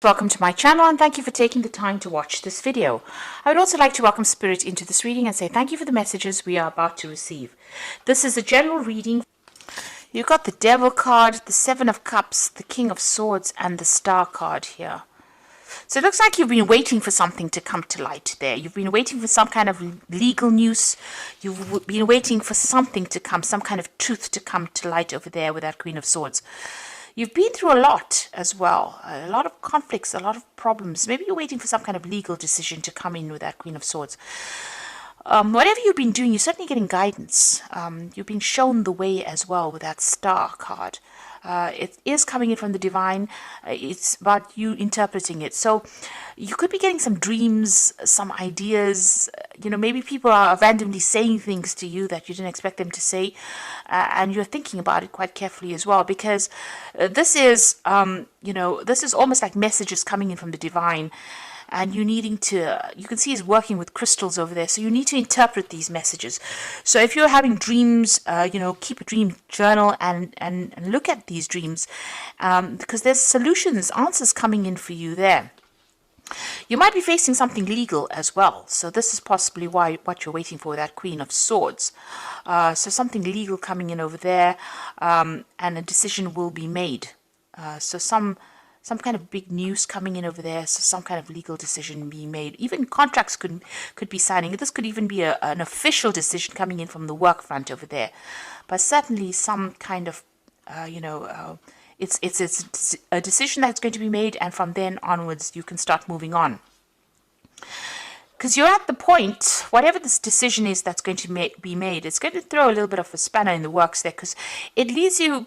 Welcome to my channel and thank you for taking the time to watch this video. I would also like to welcome Spirit into this reading and say thank you for the messages we are about to receive. This is a general reading. You've got the Devil card, the Seven of Cups, the King of Swords and the Star card here. So it looks like you've been waiting for something to come to light there. You've been waiting for some kind of legal news. You've been waiting for something to come, some kind of truth to come to light over there with that Queen of Swords. You've been through a lot as well, a lot of conflicts, a lot of problems. Maybe you're waiting for some kind of legal decision to come in with that Queen of Swords. Whatever you've been doing, you're certainly getting guidance. You've been shown the way as well with that Star card. It is coming in from the divine. It's about you interpreting it. So you could be getting some dreams, some ideas. Maybe people are randomly saying things to you that you didn't expect them to say. And you're thinking about it quite carefully as well, because this is, this is almost like messages coming in from the divine. And you can see he's working with crystals over there. So you need to interpret these messages. So if you're having dreams, keep a dream journal and look at these dreams, because there's solutions, answers coming in for you there. You might be facing something legal as well. So this is possibly what you're waiting for, that Queen of Swords. So something legal coming in over there, and a decision will be made. So some kind of big news coming in over there, so some kind of legal decision being made. Even contracts could be signing. This could even be an official decision coming in from the work front over there. But certainly some kind of, it's a decision that's going to be made, and from then onwards you can start moving on. Because you're at the point, whatever this decision is that's going to be made, it's going to throw a little bit of a spanner in the works there, because it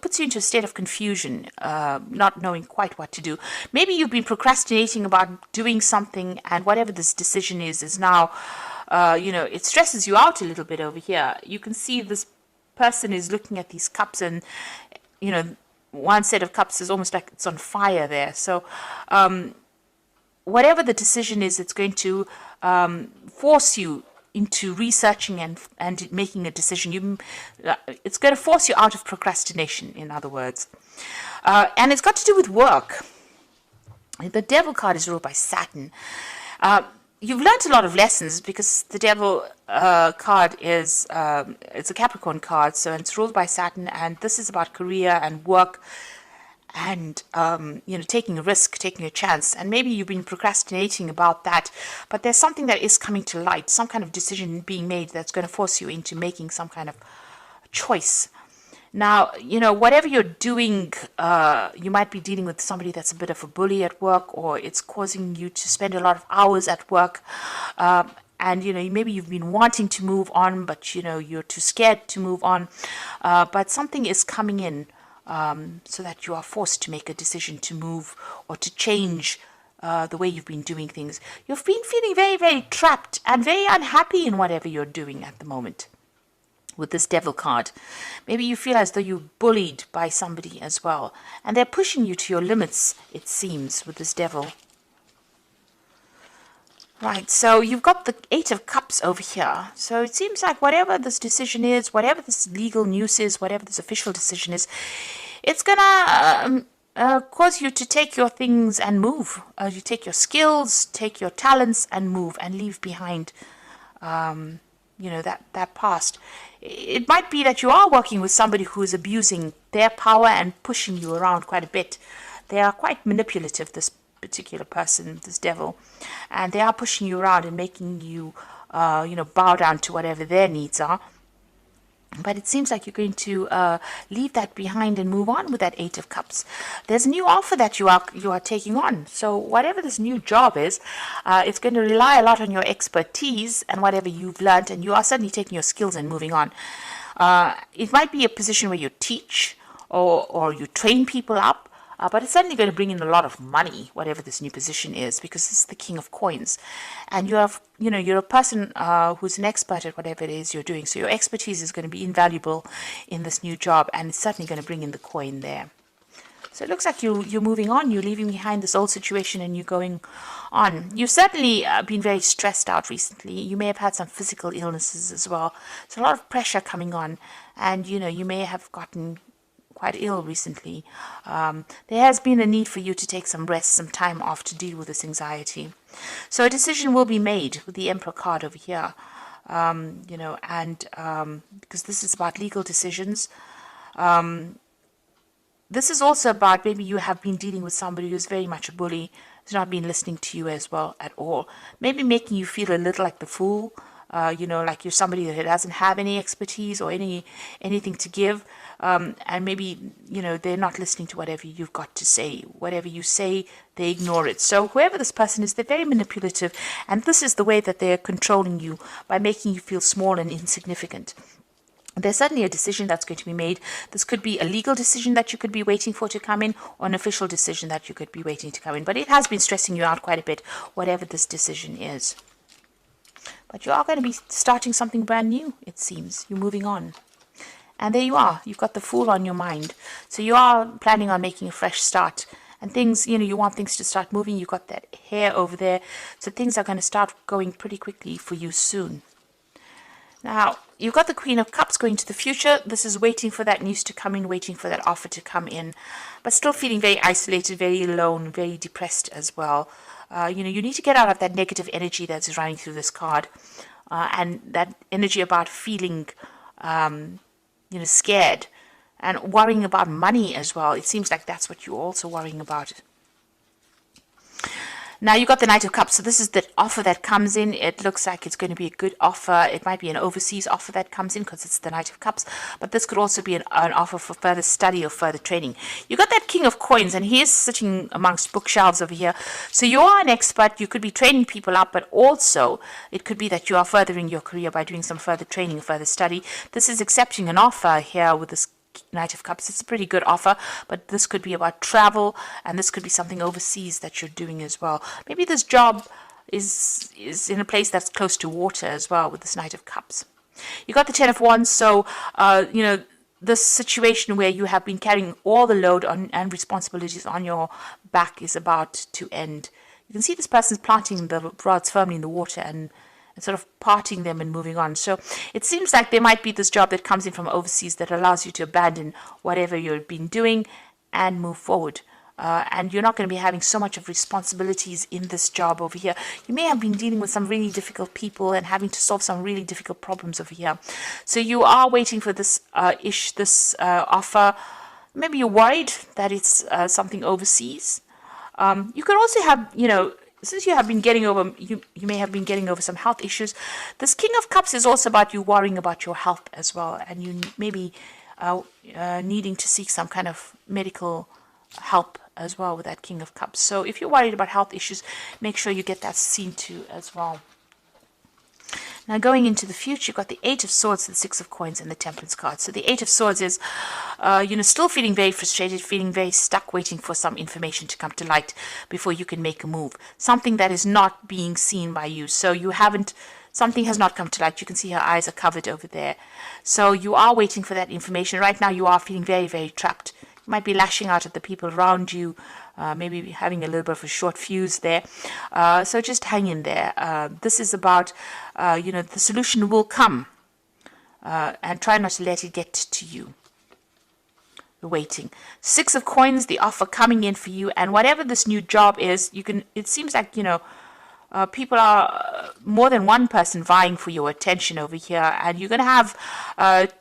puts you into a state of confusion, not knowing quite what to do. Maybe you've been procrastinating about doing something, and whatever this decision is now, it stresses you out a little bit over here. You can see this person is looking at these cups, and, one set of cups is almost like it's on fire there. So, whatever the decision is, it's going to force you into researching and making a decision. It's going to force you out of procrastination, in other words. And it's got to do with work. The Devil card is ruled by Saturn. You've learned a lot of lessons, because the Devil card is it's a Capricorn card, so it's ruled by Saturn, and this is about career and work, and taking a risk, taking a chance. And maybe you've been procrastinating about that, but there's something that is coming to light, some kind of decision being made that's going to force you into making some kind of choice. Now, whatever you're doing, you might be dealing with somebody that's a bit of a bully at work, or it's causing you to spend a lot of hours at work. And, maybe you've been wanting to move on, but, you're too scared to move on. But something is coming in, so that you are forced to make a decision to move or to change the way you've been doing things. You've been feeling very, very trapped and very unhappy in whatever you're doing at the moment with this Devil card. Maybe you feel as though you're bullied by somebody as well, and they're pushing you to your limits, it seems, with this Devil. Right, so you've got the Eight of Cups over here. So it seems like whatever this decision is, whatever this legal news is, whatever this official decision is, it's going to cause you to take your things and move. You take your skills, take your talents and move, and leave behind, that past. It might be that you are working with somebody who is abusing their power and pushing you around quite a bit. They are quite manipulative, this particular person, this Devil, and they are pushing you around and making you bow down to whatever their needs are. But it seems like you're going to leave that behind and move on with that Eight of Cups. There's a new offer that you are taking on. So whatever this new job is, it's going to rely a lot on your expertise and whatever you've learned, and you are suddenly taking your skills and moving on. It might be a position where you teach or you train people up. But it's certainly going to bring in a lot of money, whatever this new position is, because this is the King of Coins, and you're a person who's an expert at whatever it is you're doing. So your expertise is going to be invaluable in this new job, and it's certainly going to bring in the coin there. So it looks like you're moving on. You're leaving behind this old situation, and you're going on. You've certainly been very stressed out recently. You may have had some physical illnesses as well. So a lot of pressure coming on, and you may have gotten quite ill recently. There has been a need for you to take some rest, some time off to deal with this anxiety. So a decision will be made with the Emperor card over here. Because this is about legal decisions. This is also about maybe you have been dealing with somebody who's very much a bully, who's not been listening to you as well at all. Maybe making you feel a little like the fool, like you're somebody that doesn't have any expertise or anything to give. And maybe, they're not listening to whatever you've got to say. Whatever you say, they ignore it. So whoever this person is, they're very manipulative. And this is the way that they're controlling you, by making you feel small and insignificant. There's certainly a decision that's going to be made. This could be a legal decision that you could be waiting for to come in, or an official decision that you could be waiting to come in. But it has been stressing you out quite a bit, whatever this decision is. But you are going to be starting something brand new, it seems. You're moving on. And there you are. You've got the Fool on your mind. So you are planning on making a fresh start. And things, you want things to start moving. You've got that hair over there. So things are going to start going pretty quickly for you soon. Now, you've got the Queen of Cups going to the future. This is waiting for that news to come in, waiting for that offer to come in, but still feeling very isolated, very alone, very depressed as well. You need to get out of that negative energy that's running through this card, and that energy about feeling, scared and worrying about money as well. It seems like that's what you're also worrying about. Now you got the Knight of Cups, so this is the offer that comes in. It looks like it's going to be a good offer. It might be an overseas offer that comes in because it's the Knight of Cups, but this could also be an offer for further study or further training. You got that King of Coins, and he is sitting amongst bookshelves over here. So you are an expert. You could be training people up, but also it could be that you are furthering your career by doing some further training, further study. This is accepting an offer here with this Knight of Cups. It's a pretty good offer, but this could be about travel, and this could be something overseas that you're doing as well. Maybe this job is in a place that's close to water as well with this Knight of Cups. You got the Ten of Wands, so this situation where you have been carrying all the load and responsibilities on your back is about to end. You can see this person's planting the rods firmly in the water and sort of parting them and moving on. So it seems like there might be this job that comes in from overseas that allows you to abandon whatever you've been doing and move forward. And you're not going to be having so much of responsibilities in this job over here. You may have been dealing with some really difficult people and having to solve some really difficult problems over here. So you are waiting for this offer. Maybe you're worried that it's something overseas. You could also have, since you have been getting over, you may have been getting over some health issues. This King of Cups is also about you worrying about your health as well, and you maybe needing to seek some kind of medical help as well with that King of Cups. So if you're worried about health issues, make sure you get that seen to as well. Now going into the future, you've got the Eight of Swords, the Six of Coins, and the Temperance card. So the Eight of Swords is, still feeling very frustrated, feeling very stuck, waiting for some information to come to light before you can make a move. Something that is not being seen by you. So something has not come to light. You can see her eyes are covered over there. So you are waiting for that information. Right now you are feeling very, very trapped. You might be lashing out at the people around you, maybe having a little bit of a short fuse there. So just hang in there. This is about, the solution will come. And try not to let it get to you. You're waiting. Six of Coins, the offer coming in for you. And whatever this new job is, it seems like, people are more than one person vying for your attention over here, and you're going to have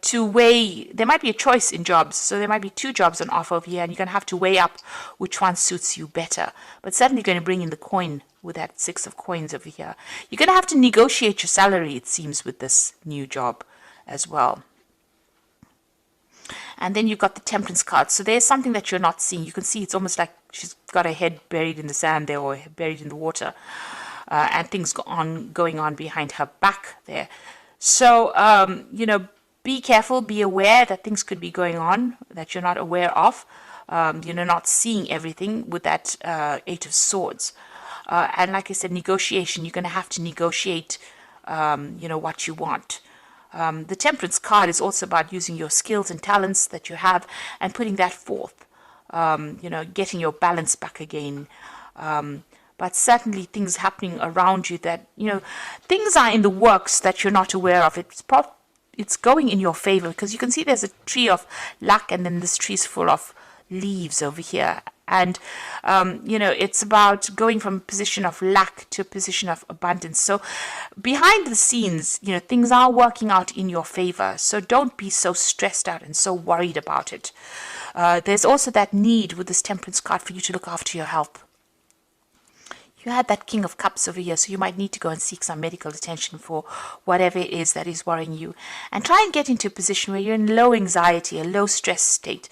to weigh. There might be a choice in jobs, so there might be two jobs on offer over here, and you're going to have to weigh up which one suits you better. But certainly going to bring in the coin with that Six of Coins over here. You're going to have to negotiate your salary, it seems, with this new job as well. And then you've got the Temperance card. So there's something that you're not seeing. You can see it's almost like she's got her head buried in the sand there, or buried in the water. And things going on behind her back there. So, be careful, be aware that things could be going on that you're not aware of. Not seeing everything with that Eight of Swords. And like I said, negotiation. You're going to have to negotiate, what you want. The Temperance card is also about using your skills and talents that you have and putting that forth. Getting your balance back again. But certainly things happening around you that, things are in the works that you're not aware of. it's going in your favor, because you can see there's a tree of luck, and then this tree is full of leaves over here. And it's about going from a position of lack to a position of abundance. So behind the scenes, things are working out in your favor. So don't be so stressed out and so worried about it. There's also that need with this Temperance card for you to look after your health. You had that King of Cups over here, so you might need to go and seek some medical attention for whatever it is that is worrying you. And try and get into a position where you're in low anxiety, a low stress state.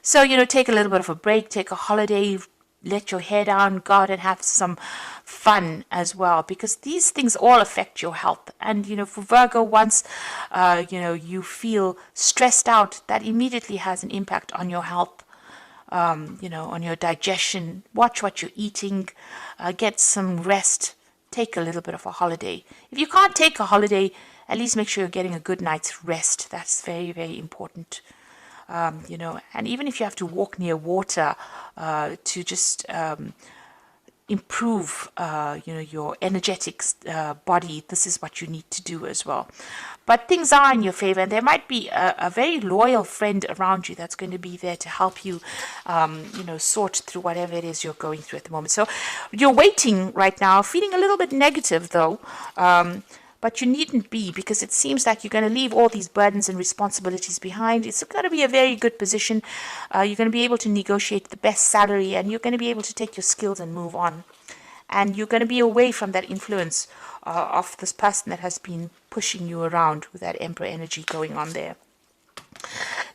So, take a little bit of a break, take a holiday, let your hair down, go out and have some fun as well, because these things all affect your health. And, for Virgo, once, you feel stressed out, that immediately has an impact on your health, on your digestion. Watch what you're eating, get some rest, take a little bit of a holiday. If you can't take a holiday, at least make sure you're getting a good night's rest. That's very, very important. And even if you have to walk near water to just improve, your energetic body, this is what you need to do as well. But things are in your favor, and there might be a very loyal friend around you that's going to be there to help you, sort through whatever it is you're going through at the moment. So you're waiting right now, feeling a little bit negative though. But you needn't be, because it seems like you're going to leave all these burdens and responsibilities behind. It's going to be a very good position. You're going to be able to negotiate the best salary, and you're going to be able to take your skills and move on. And you're going to be away from that influence of this person that has been pushing you around with that Emperor energy going on there.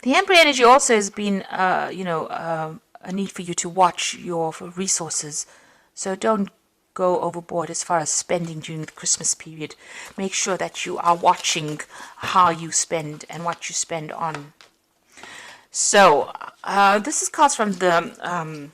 The Emperor energy also has been, a need for you to watch your resources. So don't go overboard as far as spending during the Christmas period. Make sure that you are watching how you spend and what you spend on. So this is cards from the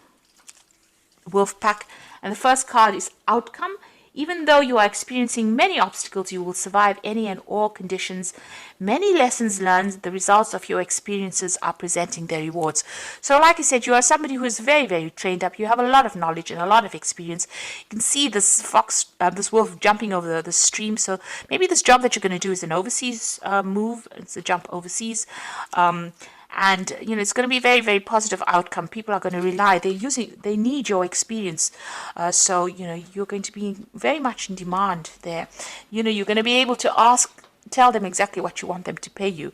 Wolf Pack, and the first card is Outcome. Even though you are experiencing many obstacles, you will survive any and all conditions. Many lessons learned, the results of your experiences are presenting their rewards. So like I said, you are somebody who is very, very trained up. You have a lot of knowledge and a lot of experience. You can see this this wolf jumping over the stream. So maybe this job that you're going to do is an overseas move. It's a jump overseas. And it's going to be a very, very positive outcome. People are going to rely. They need your experience. So you're going to be very much in demand there. You're going to be able to tell them exactly what you want them to pay you.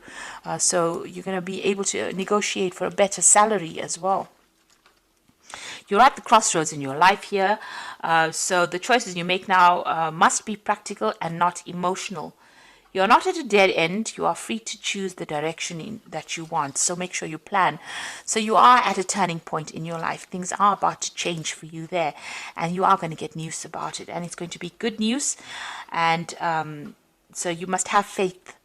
So you're going to be able to negotiate for a better salary as well. You're at the crossroads in your life here. So the choices you make now must be practical and not emotional. You're not at a dead end. You are free to choose the direction that you want. So make sure you plan. So you are at a turning point in your life. Things are about to change for you there. And you are going to get news about it. And it's going to be good news. And so you must have faith.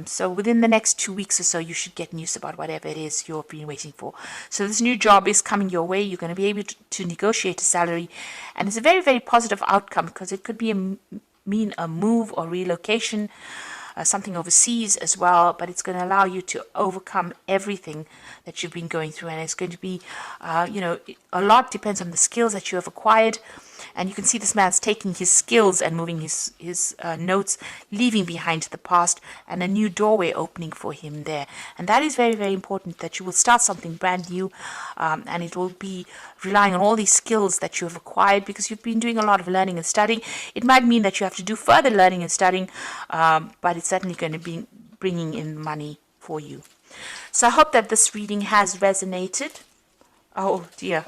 So within the next 2 weeks or so, you should get news about whatever it is you've been waiting for. So this new job is coming your way. You're going to be able to negotiate a salary. And it's a very, very positive outcome, because it could be mean a move or relocation, something overseas as well, but it's going to allow you to overcome everything that you've been going through. And it's going to be, a lot depends on the skills that you have acquired. And you can see this man's taking his skills and moving his notes, leaving behind the past, and a new doorway opening for him there. And that is very, very important, that you will start something brand new, and it will be relying on all these skills that you have acquired, because you've been doing a lot of learning and studying. It might mean that you have to do further learning and studying, but it's certainly going to be bringing in money for you. So I hope that this reading has resonated. Oh dear.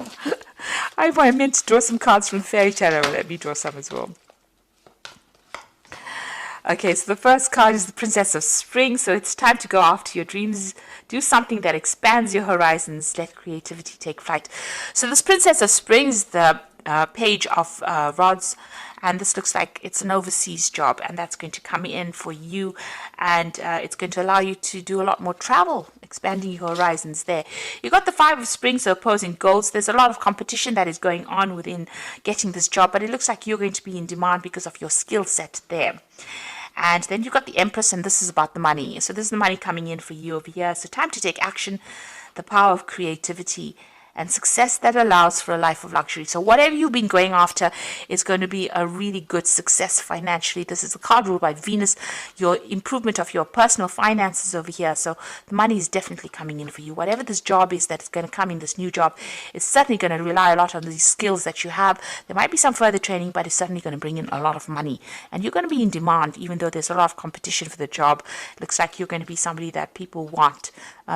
I meant to draw some cards from Fairy Tarot. Let me draw some as well. Okay, so the first card is the Princess of Spring. So it's time to go after your dreams. Do something that expands your horizons. Let creativity take flight. So this Princess of Spring is the Page of Rods. And this looks like it's an overseas job, and that's going to come in for you, and it's going to allow you to do a lot more travel, expanding your horizons there. You've got the Five of Spring, so opposing goals. There's a lot of competition that is going on within getting this job, but it looks like you're going to be in demand because of your skill set there. And then you've got the Empress, and this is about the money. So this is the money coming in for you over here. So time to take action, the power of creativity. and success that allows for a life of luxury. So whatever you've been going after is going to be a really good success financially. This is a card ruled by Venus, your improvement of your personal finances over here. So the money is definitely coming in for you. Whatever this job is that's going to come in, this new job, is certainly going to rely a lot on these skills that you have. There might be some further training, but it's certainly going to bring in a lot of money. And you're going to be in demand, even though there's a lot of competition for the job. Looks like you're going to be somebody that people want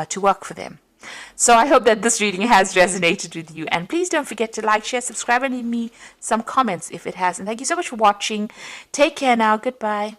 to work for them. So I hope that this reading has resonated with you. And please don't forget to like, share, subscribe, and leave me some comments if it has. And thank you so much for watching. Take care now. Goodbye.